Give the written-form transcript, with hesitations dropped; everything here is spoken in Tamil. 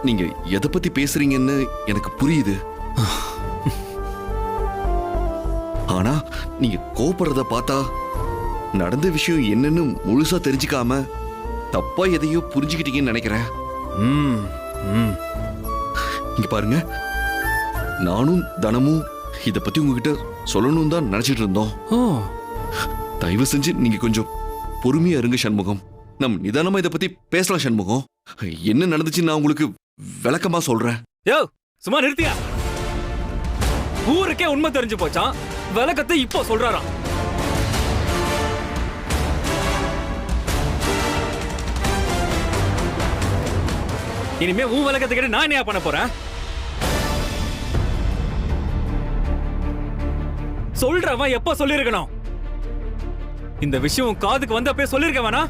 நீங்க எதை பத்தி பேசுறீங்கன்னு எனக்கு புரியுது. ஆனா நீங்க கோபப்படுறத பார்த்தா நடந்த விஷயம் என்னன்னு முழுசா தெரிஞ்சுக்காம தப்பா எதையோ புரிஞ்சுக்கிட்டீங்கன்னு நினைக்கிறேன். இங்க பாருங்க, நானும் தனமும் இத பத்தி உங்ககிட்ட சொல்லணும் தான் நினைச்சிட்டு இருந்தோம். தயவு செஞ்சு நீங்க கொஞ்சம் பொறுமையா இருங்க சண்முகம். நம்ம நிதானமா இத பத்தி பேசலாம் சண்முகம். என்ன நடந்துச்சு நான் உங்களுக்கு விளக்கமா சொல்றேன். யோ சும்மா நிறுத்தியா? ஊருக்கே உண்மை தெரிஞ்சு போச்சான், விளக்கத்தை இப்போ சொல்றாராம். இனிமே உன் விளக்கத்தை கேட்டு நான் என்ன பண்ண போறேன்? சொல்றவன் எப்ப சொல்லிருக்கணும்? இந்த விஷயம் காதுக்கு வந்தப்பே சொல்லிருக்க வேணா?